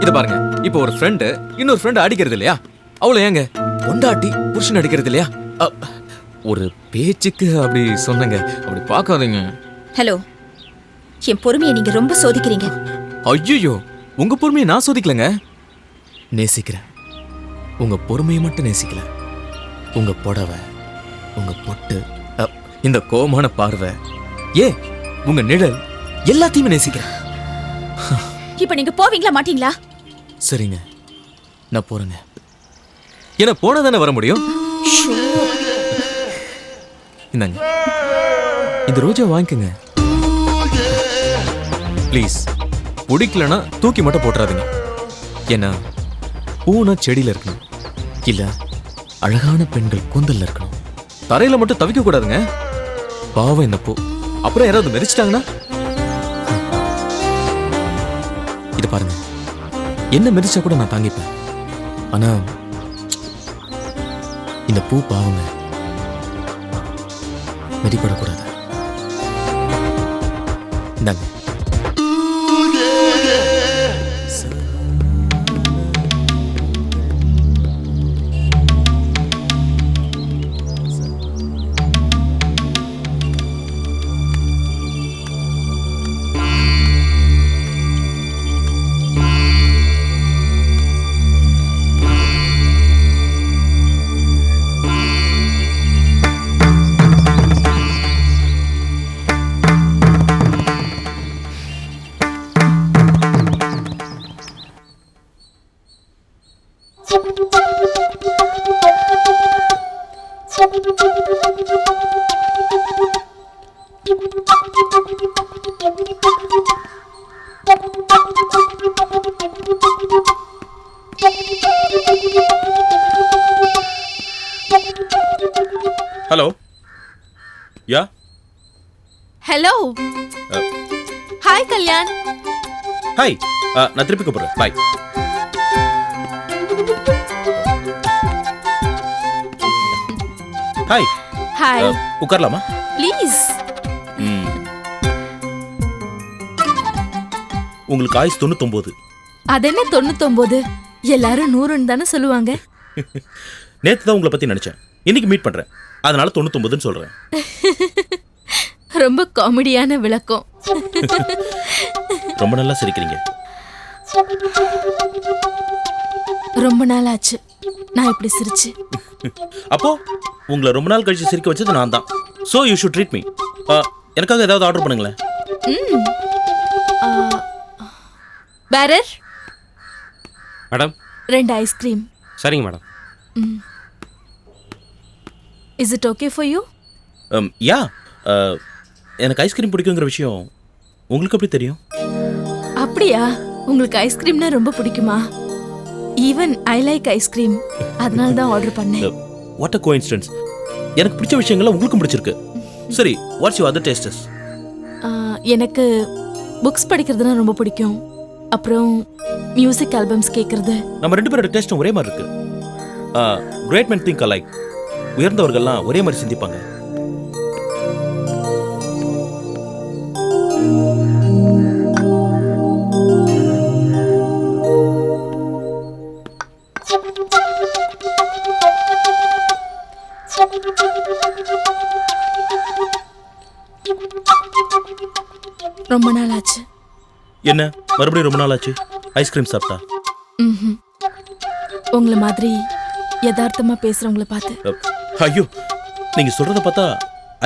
இது பாருங்க, இப்போ ஒரு ஃப்ரெண்டு இன்னொரு ஃப்ரெண்டு அடிக்கிறது இல்லையா? அவ்வளவு ஏங்க பொண்டாட்டி புருஷன் அடிக்கிறது இல்லையா? ஒரு பேச்சுக்கு அப்படி சொன்னங்க, அப்படி பார்க்காதீங்க. ஹலோ, என் பொறுமையை நீங்க ரொம்ப சோதிக்கிறீங்க. ஐயோ, உங்க பொறுமையை நான் சோதிக்கலங்க, நேசிக்கிறேன். உங்க பொறுமையை மட்டும் நேசிக்கல, உங்க புடவை, உங்க பொட்டு, இந்த கோமான பார்வை, உங்க நிழல் எல்லாத்தையுமே நேசிக்கிறேன். இப்ப நீங்க போவீங்களா மாட்டீங்களா? சரிங்க, நான் போறேங்க. என்ன போனா தானே வர முடியும். இந்தாங்க, இந்த ரோஜா வாங்கிக்கோங்க ப்ளீஸ். பிடிக்கலன்னா தூக்கி மட்டும் போட்டுறாதீங்க. ஏன்னா பூனா செடியில இருக்கணும், இல்ல அழகான பெண்கள் கூந்தல்ல இருக்கணும். தரையில மட்டும் தவிக்க கூடாதுங்க. பாவம் இந்த பூ. அப்புறம் யாராவது மெரிச்சிட்டாங்கன்னா? இது பாருங்க, என்ன மெரிச்சா கூட நான் தாங்கிப்பேன். ஆனா இந்த பூ பாவங்க, மெரிப்படக்கூடாது. இந்தாங்க. Hello, yeah. Hello, hi Kalyan. Hi, நான் திருப்பி கூப்பிடுறேன். பாய். ஹாய். ஹாய். உட்காரலாமா? ப்ளீஸ். உங்களுக்கு ஆயுஸ் 99. அது என்ன 99? எல்லாரும் 100ன்னு தானே சொல்லுவாங்க. நேத்து தான் உங்களை பத்தி நினைச்சேன், இன்னைக்கு மீட் பண்றேன், அதனால 99ன்னு சொல்றேன். ரொம்ப காமெடியான விளக்கம். ரொம்ப நல்லா சிரிக்கிறீங்க. ரொம்ப நாள் ஆச்சு நான் இப்படி சிரிச்சு. அப்போ உங்களை ரொம்ப நாள் கழிச்சு சிரிக்க வச்சது நான் தான். So you should treat me. எனக்காக ஏதாவது ஆர்டர் பண்ணுங்களேன். Bearer, madam. 2 ஐஸ்கிரீம். சரிங்க madam. Is it okay for you? Yeah. எனக்கு ஐஸ்கிரீம் பிடிக்குங்கிற விஷயம் உங்களுக்கு எப்படி தெரியும்? அப்படியா? உங்களுக்கு ஐஸ்கிரீம்னா ரொம்ப பிடிக்குமா? ஈவன் ஐ லைக் ஐஸ்கிரீம், அதனால தான் ஆர்டர் பண்ணேன். What a coincidence. எனக்கு பிடிச்ச விஷயங்கள்லாம் உங்களுக்கும் பிடிச்சிருக்கு. சரி, வாட்ஸ் யுவர் அதர் டேஸ்டஸ்? எனக்கு புக்ஸ் படிக்கிறதுனா ரொம்ப பிடிக்கும். அப்புறம் மியூசிக் ஆல்பம்ஸ் கேட்கறது. நம்ம 2 பேரோட டேஸ்டும் ஒரே மாதிரி இருக்கு. கிரேட் மென் திங்க் அலைக். உயர்ந்தவர்கள்லாம் ஒரே மாதிரி சிந்திப்பாங்க. ரொம்ப நாள் ஆச்சு. என்ன மறுபடியும் ரொம்ப நாள் ஆச்சு ஐஸ்கிரீம் சாப்பிட்டா? உங்களை மாதிரி யதார்த்தமா பேசுறவங்கள பார்த்து. ஐயோ, நீங்க சொல்றத பார்த்தா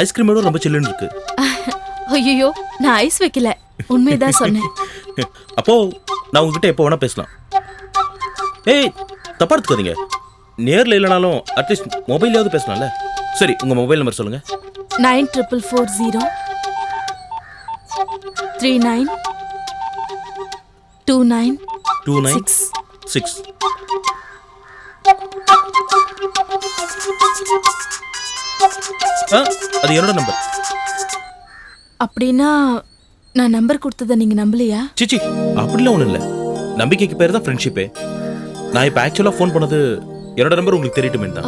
ஐஸ்கிரீமோட ரொம்ப சில்லுன்னு இருக்கு. ஐயோ, நான் ஐஸ் வைக்கல, உண்மையதான் சொன்னேன். அப்போ நான் உங்ககிட்ட எப்போ வேணா பேசலாம். ஏய், தப்பா எடுத்துக்காதீங்க. நேர்ல இல்லைனாலும் அட்லீஸ்ட் மொபைல்லையாவது பேசலாம்ல. சரி, உங்க மொபைல் நம்பர் சொல்லுங்க. 9440 39 29 2966. அது என்னோட நம்பர். அப்படின்னா நான் நம்பர் கொடுத்ததை நீங்க நம்பலையா? சிச்சி, அப்படிலாம் ஒன்றும் இல்லை. நம்பிக்கைக்கு பேர் தான் ஃப்ரெண்ட்ஷிப்பே. நான் இப்போ ஆக்சுவலாக ஃபோன் பண்ணது என்னோட நம்பர் உங்களுக்கு தெரியட்டுமே தான்.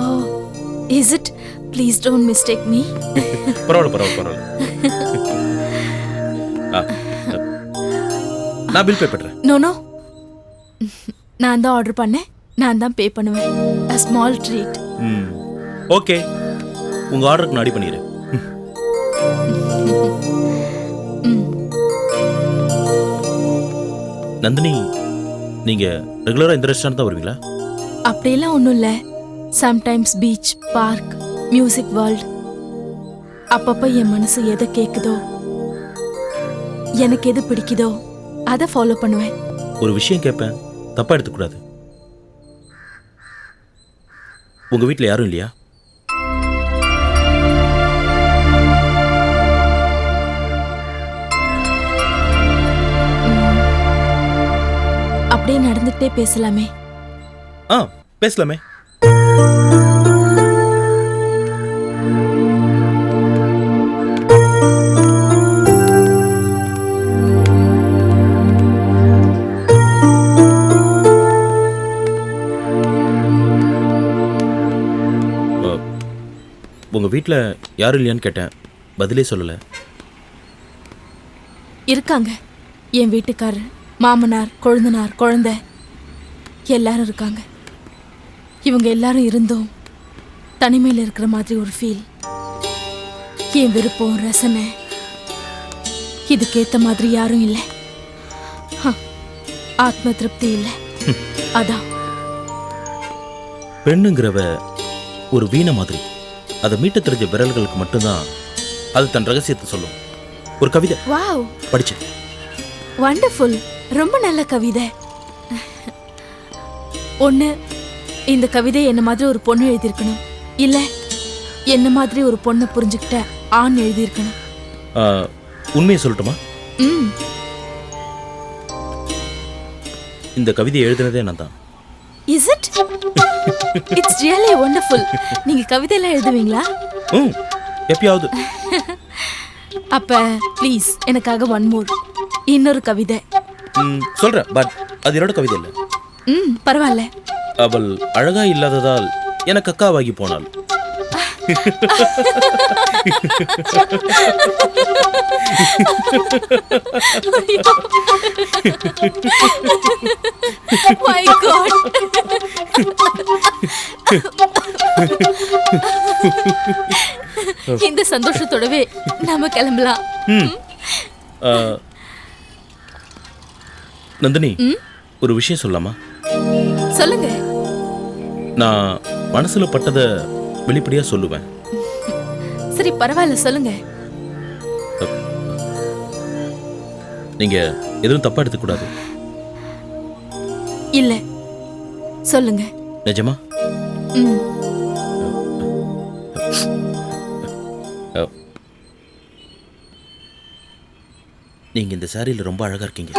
Is it? Please don't mistake me. பரவாயில்ல. நான் பில் பே பண்ணுறேன். நோ, நான் தான் ஆர்டர் பண்ணேன், நான் தான் பே பண்ணுவேன். a small treat. ஓகே, உங்க ஆர்டருக்கு நான் ரெடி பண்ணிடுறேன். நந்தினி, நீங்க ரெகுலரா இந்த ரெஸ்டாரண்ட் தான் வருவீங்களா? அப்படியெல்லாம் ஒன்றும் இல்லை. Sometimes beach, park, music world. அப்பப்போ என் மனசு எதை கேட்குதோ, எனக்கு எது பிடிக்குதோ அதை ஃபாலோ பண்ணுவேன். ஒரு விஷயம் கேட்பேன், தப்பா எடுத்துக்கூடாது. உங்க வீட்டில் யாரும் இல்லையா? அப்படியே நடந்துகிட்டே பேசலாமே. பேசலாமே. உங்க வீட்டில் யாரும் இல்லையான்னு கேட்டேன், பதிலே சொல்லலை. இருக்காங்க. என் வீட்டுக்காரர், மாமனார், கொழுந்தனார், குழந்தை எல்லாரும் இருக்காங்க. இவங்க எல்லாரும் இருந்தும் தனிமையில் இருக்கிற மாதிரி ஒரு ஃபீல். என் விருப்பம், ரசனை இதுக்கேத்த மாதிரி யாரும் இல்லை. ஆத்ம திருப்தி இல்லை. அதான் பெண்ணுங்கிறவ ஒரு வீணை மாதிரி. அதை மீட்ட தெரிஞ்ச விரல்களுக்கு மட்டும்தான் அது தன் ரகசியத்தை சொல்லும். ஒரு கவிதை வாவ், படிச்சேன். வண்டர்ஃபுல், ரொம்ப நல்ல கவிதை. ஒன்று, இந்த கவிதை என்ன மாதிரி ஒரு பொண்ணு எழுதியிருக்கணும், இல்லை என்ன மாதிரி ஒரு பொண்ணை புரிஞ்சுக்கிட்ட ஆண் எழுதியிருக்கணும். உண்மையை சொல்லட்டுமா? இந்த கவிதையை எழுதினதே நான் தான். Is it? It's really wonderful. நீங்க கவிதையெல்லாம் எழுதுவீங்களா? எப்பயாவது. அப்ப ப்ளீஸ் எனக்காக ஒன் மோர், இன்னொரு கவிதை. சொல்றேன், பட் அது என்னோட கவிதை இல்லை. பரவாயில்ல. அவள் அழகா இல்லாததால் எனக்கு அக்காவாகி போனாள். My God. இந்த சந்தோஷத்தோடவே நாம கிளம்பலாம். நந்தினி, ஒரு விஷயம் சொல்லலாமா? சொல்லுங்க. நான் மனசுல பட்டதை வெளிப்படையா சொல்லுவேன். சரி, பரவாயில்ல, சொல்லுங்க. நீங்க எதுவும் தப்பா எடுத்துக்கூடாது. இல்ல, சொல்லுங்க. நிஜமா? நீங்க இந்த சாரியில ரொம்ப அழகா இருக்கீங்க.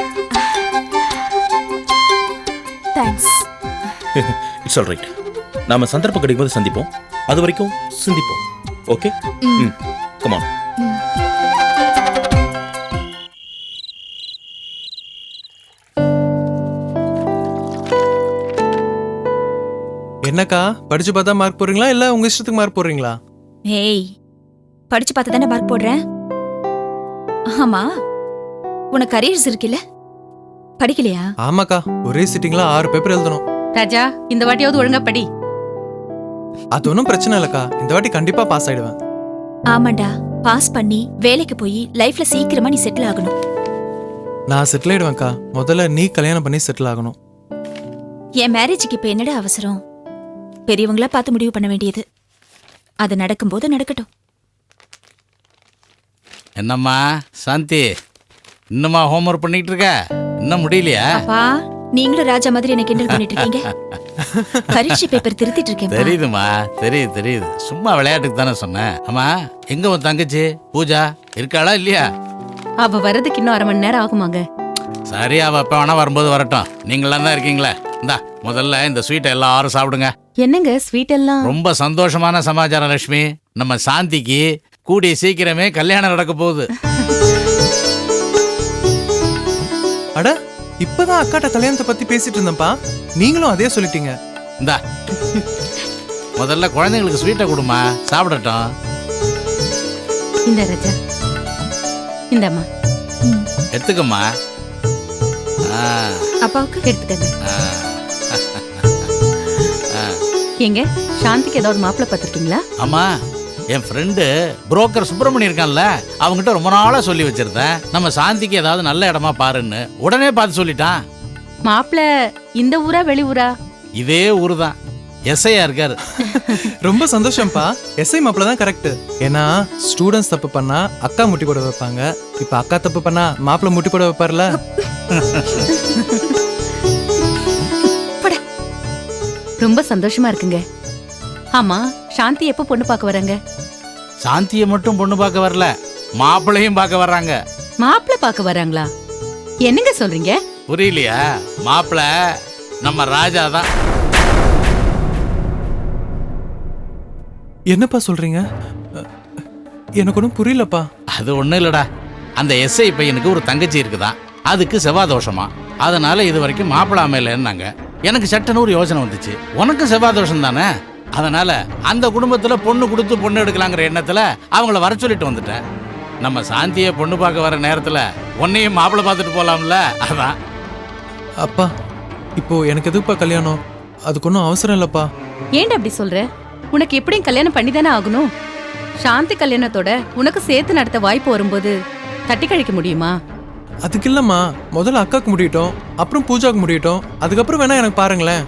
தேங்க்ஸ். It's all right. நாம சந்தர்ப்பம் கிடைக்கும் போது சந்திப்போம். அது வரைக்கும் சிந்திப்போம். ஓகே? Come on. என்னக்கா, படிச்சு பார்த்தா மார்க் போடுறீங்களா இல்ல உங்க இஷ்டத்துக்கு மார்க் போடுறீங்களா? ஏய், படிச்சு பார்த்து தானே மார்க் போடுறேன். ஆமா, உனக்கு அரியர்ஸ் இருக்குல்ல, படிக்கலையா? ஆமாக்கா, ஒரே சிட்டிங்ல 6 பேப்பர் எழுதணும். ராஜா, இந்த வாட்டியாவது ஒழுங்கா படி. அது ஒன்றும் பிரச்சனை இல்லக்கா, இந்த வாட்டி கண்டிப்பா பாஸ் ஆயிடுவேன். ஆமாண்டா, பாஸ் பண்ணி வேலைக்கு போய் லைஃப்ல சீக்கிரமா நீ செட்டில் ஆகணும். நான் செட்டில் ஆயிடுவேன்க்கா. முதல்ல நீ கல்யாணம் பண்ணி செட்டில் ஆகணும். என் மேரேஜுக்கு இப்ப என்னடா அவசரம்? பெரியவங்களா பார்த்து முடிவு பண்ண வேண்டியது. அது நடக்கும்போது நடக்கட்டும். என்னம்மா சாந்தி, இன்னுமா ஹோம்ஒர்க் பண்ணிட்டு இருக்க? இன்னும் முடியலையா? அப்பா, நீங்களும் ராஜா மாதிரி என்ன கிண்டல் பண்ணிட்டு இருக்கீங்க. பரீட்சை பேப்பர் திருத்திட்டு இருக்கேன். தெரியுதுமா, தெரியுது. சும்மா விளையாட்டுக்கு தானே சொன்னேன். ஆமா, எங்க உன் தங்கச்சி பூஜா இருக்காளா இல்லையா? அவ வர்றதுக்கு இன்னும் 1/2 மணி நேரம் ஆகுமாங்க. சரி, அவ எப்ப வேணா வரும்போது வரட்டும். நீங்களாம் தான் இருக்கீங்களே. இந்தா, முதல்ல இந்த ஸ்வீட்டை எல்லாரும் சாப்பிடுங்க. என்னங்க ஸ்வீட் எல்லாம்? ரொம்ப சந்தோஷமான சமாச்சாரம் லட்சுமி. நம்ம சாந்திக்கு கூடிய சீக்கிரமே கல்யாணம் நடக்க போகுது. அட, இப்பதான் அக்காட்ட கல்யாணத்தை பத்தி பேசிட்டு இருந்தேன்ப்பா, நீங்களும் அதே சொல்லிட்டீங்க. இந்தா, முதல்ல குழந்தைங்களுக்கு ஸ்வீட்டை கொடுமா, சாப்பிடட்டும். இந்த ராஜா, இந்தம்மா எடுத்துக்கம்மா. ஆ, அப்பாவுக்கு எடுத்துக்கங்க. ஆ. ஏங்க சாந்திக்கு ஏதாவது மாப்பிள்ளை பார்த்துருக்கீங்களா? ஆமா, என் ஃப்ரெண்டு புரோக்கர் சுப்பிரமணி இருக்கான்ல, அவங்ககிட்ட ரொம்ப நாளா சொல்லி வச்சிருந்தேன், நம்ம சாந்திக்கு ஏதாவது நல்ல இடமா பாருன்னு. உடனே பார்த்து சொல்லிட்டான். மாப்பிள்ளை இந்த ஊரா வெளி ஊரா? இதே ஊரு தான், எஸ்ஐயா இருக்காரு. ரொம்ப சந்தோஷம்ப்பா. எஸ்ஐ மாப்பிள்ள தான் கரெக்ட். ஏன்னா ஸ்டூடெண்ட்ஸ் தப்பு பண்ணா அக்கா முட்டி போட வைப்பாங்க, இப்ப அக்கா தப்பு பண்ணா மாப்பிள்ள முட்டி போட வைப்பார்ல. ரொம்ப சந்தோஷமா இருக்குங்க. ஆமா, சாந்தி எப்போ பொண்ணு பார்க்க வராங்க? சாந்தியை மட்டும் பொண்ணு பார்க்க வரல, மாப்பிள்ளையும் பார்க்க வர்றாங்க. மாப்பிள்ளை பார்க்க வராங்களா? என்னங்க சொல்றீங்க? புரியலையா? மாப்பிள்ள நம்ம ராஜா தான். என்னப்பா சொல்றீங்க? எனக்கு ஒன்றும் புரியலப்பா. அது ஒண்ணும் இல்லடா, அந்த எஸ்ஐ பையனுக்கு ஒரு தங்கச்சி இருக்குதான், அதுக்கு செவ்வாய் தோஷமா, அதனால இது வரைக்கும் மாப்பிள்ள அமையலன்னாங்க. எனக்கு சட்டுன்னு ஒரு யோசனை வந்துச்சு, உனக்கு செவ்வாய் தோஷம் தானே, அதனால அந்த குடும்பத்துல பொண்ணு கொடுத்து பொண்ணு எடுக்கலாங்கிற எண்ணத்துல அவங்கள வர சொல்லிட்டு வந்துட்டேன். நம்ம சாந்தியை பொண்ணு பார்க்க வர நேரத்துல உன்னையும் மாப்பிள்ளை பார்த்துட்டு போலாம்ல, அதான். அப்பா, இப்போ எனக்கு எதுக்குப்பா கல்யாணம்? அதுக்கு ஒன்றும் அவசரம் இல்லப்பா. ஏன்டா அப்படி சொல்ற? உனக்கு எப்படியும் கல்யாணம் பண்ணி தானே ஆகணும். சாந்தி கல்யாணத்தோட உனக்கு சேர்த்து நடத்த வாய்ப்பு வரும்போது தட்டி கழிக்க முடியுமா? அதுக்கு இல்லம்மா, முதல்ல அக்காக்கு முடியட்டும், அப்புறம் பூஜாக்கு முடியட்டும், அதுக்கப்புறம் வேணா எனக்கு பாருங்களேன்.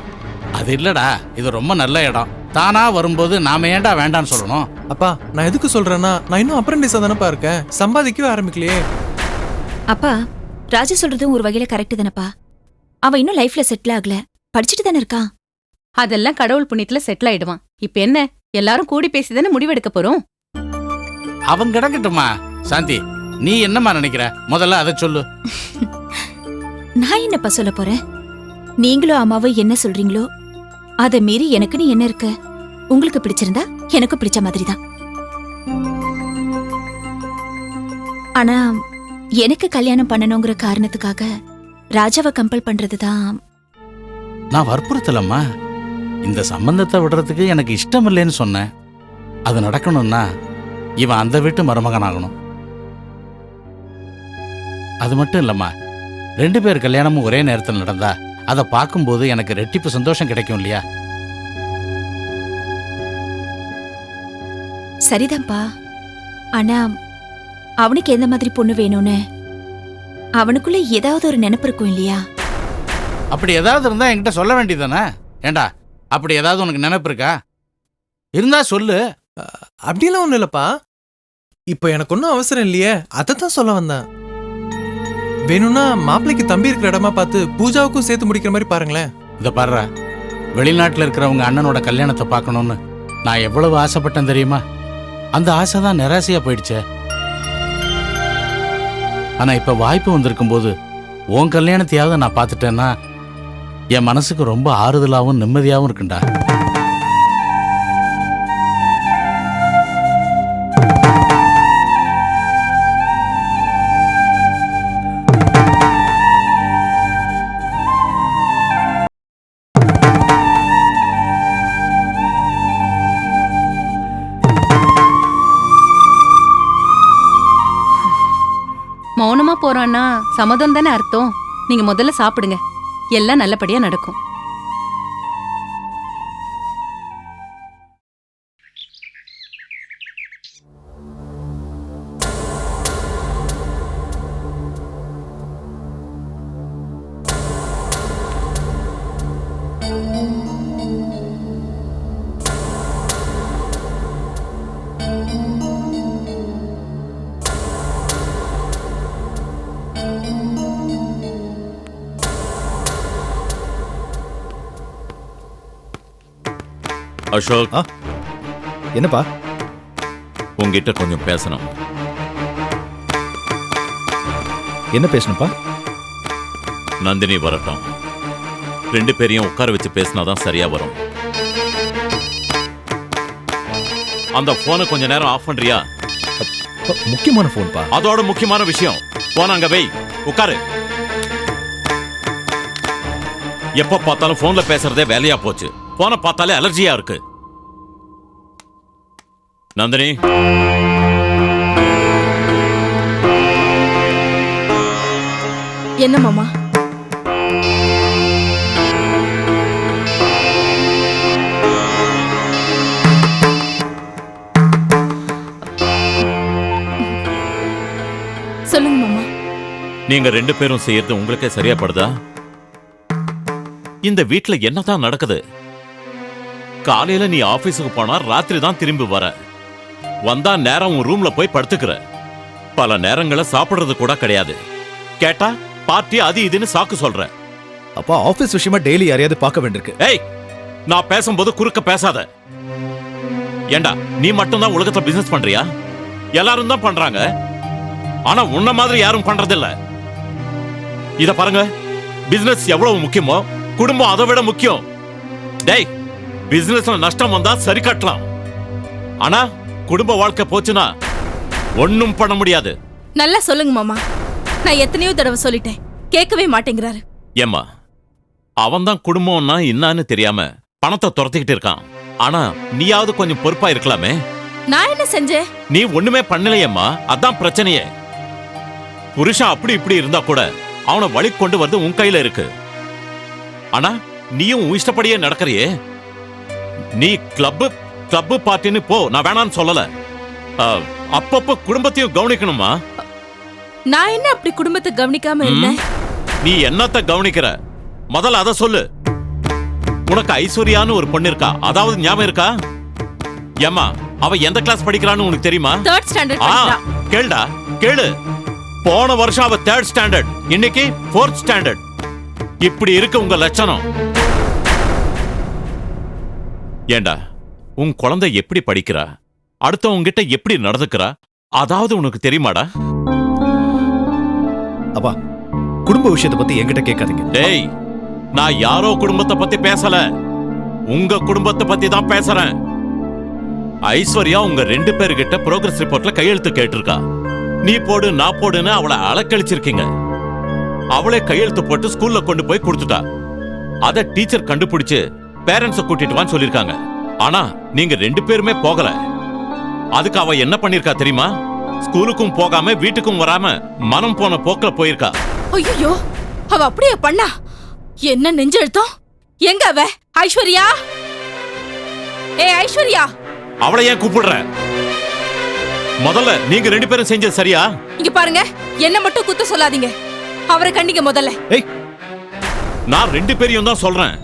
அது இல்லடா, இது ரொம்ப நல்ல இடம், தானா வரும்போது நாம ஏன்டா வேண்டான்னு சொல்லணும்? அப்பா, நான் எதுக்கு சொல்றேன்னா, நான் இன்னும் அப்ரண்டிஸா தானப்பா இருக்கேன், சம்பாதிக்கவே ஆரம்பிக்கலையே. அப்பா, ராஜா சொல்றதும் ஒரு வகையில கரெக்ட் தானப்பா. அவன் இன்னும் லைஃப்ல செட்டில் ஆகல, படிச்சுட்டு தானே இருக்கான். அதெல்லாம் கடவுள் புண்ணியத்துல செட்டில் ஆயிடுவான். இப்ப என்ன, எல்லாரும் கூடி பேசிதானே முடிவெடுக்க போறோம். அவன் கிடக்கட்டுமா. சாந்தி, நீ என்னம்மா நினைக்கிற? முதல்ல அதை சொல்லு. நான் என்னப்பா சொல்ல போறேன்? நீங்களும் அம்மாவும் என்ன சொல்றீங்களோ அதை மீறி எனக்குன்னு என்ன இருக்கு? உங்களுக்கு பிடிச்சிருந்தா எனக்கு பிடிச்ச மாதிரி தான். ஆனா எனக்கு கல்யாணம் பண்ணணுங்கிற காரணத்துக்காக ராஜாவை கம்பல் பண்றதுதான். நான் வற்புறுத்தலம்மா, இந்த சம்பந்தத்தை விடுறதுக்கு எனக்கு இஷ்டம் இல்லைன்னு சொன்னேன். அது நடக்கணும்னா இவன் அந்த வீட்டு மருமகன் ஆகணும். அது மட்டும் இல்லம்மா, 2 பேர் கல்யாணமும் ஒரே நேரத்தில் நடந்தா அதை பார்க்கும்போது எனக்கு ரெட்டிப்பு சந்தோஷம் கிடைக்கும் இல்லையா? சரிதான்ப்பா. ஆனா அவனுக்கு எந்த மாதிரி பொண்ணு வேணும்னு அவனுக்குள்ள ஏதாவது ஒரு நினைப்பு இருக்கும் இல்லையா? அப்படி ஏதாவது இருந்தா என்கிட்ட சொல்ல வேண்டியதானே? ஏண்டா, அப்படி ஏதாவது உனக்கு நினைப்பு இருக்கா? இருந்தா சொல்லு. அப்படியெல்லாம் ஒன்றும் இல்லப்பா. இப்போ எனக்கு ஒன்றும் அவசரம் இல்லையே, அதை தான் சொல்ல வந்தேன். வேணும்னா மாப்பிள்ளைக்கு தம்பி இருக்கிற இடமா பார்த்து பூஜாவுக்கும் சேர்த்து முடிக்கிற மாதிரி பாருங்களேன். இதை பாடுற, வெளிநாட்டில் இருக்கிறவங்க அண்ணனோட கல்யாணத்தை பார்க்கணும்னு நான் எவ்வளவு ஆசைப்பட்டேன் தெரியுமா? அந்த ஆசை தான் நிராசையா போயிடுச்சே. ஆனா இப்ப வாய்ப்பு வந்திருக்கும் போது உன் கல்யாணத்தையாவது நான் பார்த்துட்டேன்னா என் மனசுக்கு ரொம்ப ஆறுதலாகவும் நிம்மதியாகவும் இருக்குண்டா. மௌனமா போறான்னா சம்மதம் தானே அர்த்தம். நீங்க முதல்ல சாப்பிடுங்க, எல்லாம் நல்லபடியா நடக்கும். அசோக், என்னப்பா? உங்ககிட்ட கொஞ்சம் பேசணும். என்ன பேசணும்ப்பா? நந்தினி வரட்டும், 2 பேரையும் உட்கார வச்சு பேசினாதான் சரியா வரும். அந்த போனை கொஞ்ச நேரம் ஆஃப் பண்றியா? முக்கியமான போன்பா. அதோட முக்கியமான விஷயம். போன அங்க வை, உட்காரு. எப்ப பார்த்தாலும் போன்ல பேசுறதே வேலையா போச்சு. போன பார்த்தாலே அலர்ஜியா இருக்கு. நந்தினி, என்ன மாமா? நீங்க 2 பேரும் செய்யறது உங்களுக்கே சரியா படுதா? இந்த வீட்ல என்னதான் நடக்குது? காலையில நீ ஆபீஸுக்கு போனா ராத்திரி தான் திரும்பி வர. வந்தா நேரம் உன் ரூம்ல போய் படுத்துக்கிற. பல நேரங்களை சாப்பிடுறது கூட கிடையாது. கேட்டா பார்ட்டி அது இதுன்னு சாக்கு சொல்ற. அப்பா ஆபீஸ் விஷயமா டெய்லி யாரையாவது பார்க்க வேண்டியிருக்கு. ஏய், நான் பேசும்போது குறுக்க பேசாத. ஏண்டா நீ மட்டும் தான் உலகத்துல பிசினஸ் பண்றியா? எல்லாரும் தான் பண்றாங்க. ஆனா உன்ன மாதிரி யாரும் பண்றதில்ல. இத பாருங்க, பிசினஸ் எவ்வளவு முக்கியமோ குடும்பம் அதை விட முக்கியம். டேய், பிசினஸ்ல நஷ்டம் வந்தா சரி கட்டலாம். ஆனா குடும்ப வாழ்க்கை போச்சுன்னா ஒண்ணும் பண்ண முடியாது. நல்லா சொல்லுங்க மாமா. நான் எத்தனையோ தடவை சொல்லிட்டேன், கேட்கவே மாட்டேங்கிறாரு. ஏம்மா, அவன் தான் குடும்பம்னா என்னன்னு தெரியாம பணத்தை துரத்திக்கிட்டு இருக்கான். ஆனா நீயாவது கொஞ்சம் பொறுப்பா இருக்கலாமே. நான் என்ன செஞ்சேன்? நீ ஒண்ணுமே பண்ணலையேம்மா, அதான் பிரச்சனையே. புருஷன் அப்படி இப்படி இருந்தா கூட அவனை வழி கொண்டு வந்து உன் கையில இருக்கு. ஆனா நீயும் உன் இஷ்டப்படியே நடக்கறியே. நீ கிளப் பார்ட்டின்னு போ, நான் வேணான்னு சொல்லல. அப்பப்ப குடும்பத்தையும் கவனிக்கணுமா? நான் என்ன அப்படி குடும்பத்தை கவனிக்காம இருந்தேன்? நீ என்னத்த கவனிக்கிற? முதல்ல அத சொல்லு. உனக்கு ஐஸ்வர்யான்னு ஒரு பொண்ணு இருக்கா, அதாவது ஞாபகம் இருக்கா? ஏம்மா, அவ எந்த கிளாஸ் படிக்கிறான்னு உனக்கு தெரியுமா? 3rd ஸ்டாண்டர்ட் படிக்கிறா. கேளுடா, கேளு. போன வருஷம் அவ 3rd ஸ்டாண்டர்ட், இன்னைக்கு 4th ஸ்டாண்டர்ட். இப்படி இருக்கு உங்க லட்சணம். ஏண்டா, உன் குழந்தை எப்படி படிக்கிறா, அடுத்தவங்க கிட்ட எப்படி நடந்துக்கிறா, அதாவது உனக்கு தெரியுமாடா? அப்பா குடும்ப விஷயத்தை பத்தி என்கிட்ட கேட்காதீங்க. டேய், நான் யாரோ குடும்பத்தை பத்தி பேசல, உங்க குடும்பத்தை பத்தி தான் பேசுறேன். ஐஸ்வர்யா உங்க 2 பேர்கிட்ட ப்ரோக்ரஸ் ரிப்போர்ட்ல கையெழுத்து கேட்டிருக்கா. நீ போடு நான் போடுன்னு அவளை அலக்கழிச்சிருக்கீங்க. அவளே கையெழுத்து போட்டு ஸ்கூல்ல கொண்டு போய் கொடுத்துட்டா. அத டீச்சர் கண்டுபிடிச்சு பேரண்ட்ஸ கூட்டிட்டு வான்னு சொல்லிருக்காங்க. ஆனா நீங்க 2 பேருமே போகல. அதுக்கு அவ என்ன பண்ணிருக்கா தெரியுமா? ஸ்கூலுக்கும் போகாம வீட்டுக்கும் வராம மனம் போன போக்குல போயிருக்கா. ஐயோ, அவ அப்படியே பண்ணா? என்ன நெஞ்செழுத்தம்! எங்க அவ? ஐஸ்வர்யா, ஏ ஐஸ்வர்யா! அவளை ஏன் கூப்பிடுற? முதல்ல நீங்க 2 பேரும் செஞ்சது சரியா? இங்க பாருங்க, என்ன மட்டும் குத்த சொல்லாதீங்க. அவரை கண்டிங்க முதல்ல. ஏய், நான் 2 பேரையும் தான் சொல்றேன்.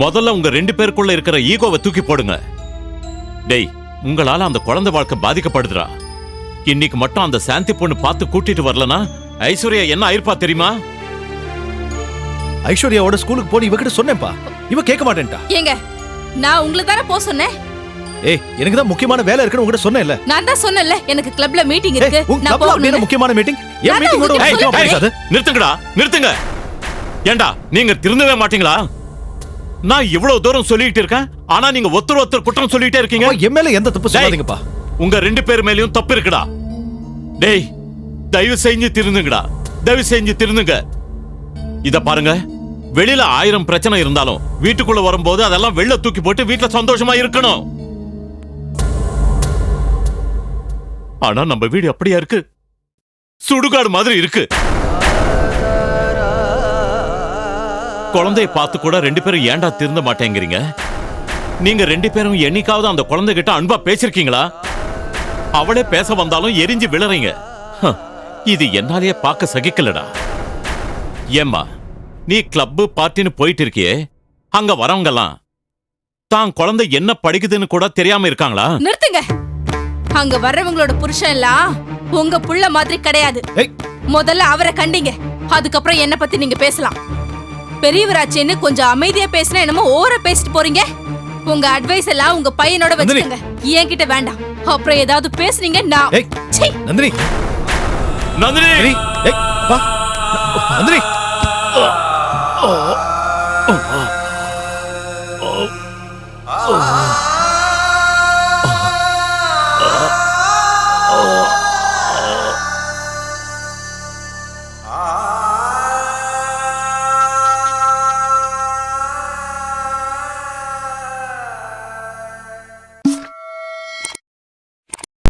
முதல்ல உங்க 2 பேருக்குள்ள இருக்கிற ஈகோவை தூக்கி போடுங்க. டேய், உங்களால அந்த குழந்தை வாழ்க்கை பாதிக்கப்படுதுடா. இன்னைக்கு மட்டும் அந்த சாந்தி பொண்ணு பார்த்து கூட்டிட்டு வரலனா ஐஸ்வர்யா என்ன ஆயிருப்பா தெரியுமா? ஐஸ்வர்யாவோட ஸ்கூலுக்கு போய் இவகிட்ட சொன்னேன்ப்பா, இவ கேட்க மாட்டேன்டா. ஏங்க, நான் உங்களை தானே போக சொன்னேன். ஏய், எனக்கு தான் முக்கியமான வேலை இருக்குன்னு உங்ககிட்ட சொன்னேன்ல. நான் தான் சொன்னேன்ல, எனக்கு கிளப்ல மீட்டிங் இருக்கு. உங்க நான் கிளப்ல அப்படியே போகணும். முக்கியமான மீட்டிங். ஏன் நான் மீட்டிங்கோட உங்ககிட்ட முக்கியமா பேசாத? நிறுத்துங்கடா, நிறுத்துங்க. ஏண்டா நீங்க திருந்தவே மாட்டீங்களா? நான் இவ்வளவு தூரம் சொல்லிட்டு இருக்கேன், ஆனா நீங்க ஒருத்தர் குற்றம் சொல்லிட்டே இருக்கீங்க. என் மேல எந்த தப்பு சொல்லாதீங்கப்பா. உங்க 2 பேர் மேலயும் தப்பு இருக்குடா. டேய், தயவு செஞ்சு திருந்துங்கடா, தயவு செஞ்சு திருந்துங்க. இத பாருங்க, வெளியில 1000 பிரச்சனை இருந்தாலும் வீட்டுக்குள்ள வரும்போது அதெல்லாம் வெளில தூக்கி போட்டு வீட்டுல சந்தோஷமா இருக்கணும். ஆனா நம்ம வீடு அப்படியா இருக்கு? சுடுகாடு மாதிரி இருக்கு. குழந்தைய பார்த்து கூட 2 பேரும் ஏண்டா திருந்த மாட்டேங்கிறீங்க? நீங்க 2 பேரும் என்னைக்காவது அந்த குழந்தை கிட்ட அன்பா பேசிருக்கீங்களா? அவளே பேச வந்தாலும் எரிஞ்சு விழறீங்க. இது என்னாலேயே பார்க்க சகிக்கலடா. ஏம்மா, நீ கிளப் பார்ட்டின்னு போயிட்டு இருக்கியே, அங்க வரவங்கலாம் தான் குழந்தை என்ன படிக்குதுன்னு கூட தெரியாம இருக்காங்களா? நிறுத்துங்க. அங்க வர்றவங்களோட புருஷன் எல்லாம் உங்க புள்ள மாதிரி கிடையாது. முதல்ல அவரை கண்டிங்க, அதுக்கப்புறம் என்ன பத்தி நீங்க பேசலாம். பெரியவராச்சேன்னு கொஞ்சம் அமைதியா பேசினா என்னமோ ஓவரா பேசிட்டு போறீங்க. உங்க அட்வைஸ் எல்லாம் உங்க பையனோட வச்சுக்கோங்க, என்கிட்ட வேண்டாம். அப்புறம் ஏதாவது பேசுனீங்க நான் நந்தினி, நந்தினி, பா நந்தினி.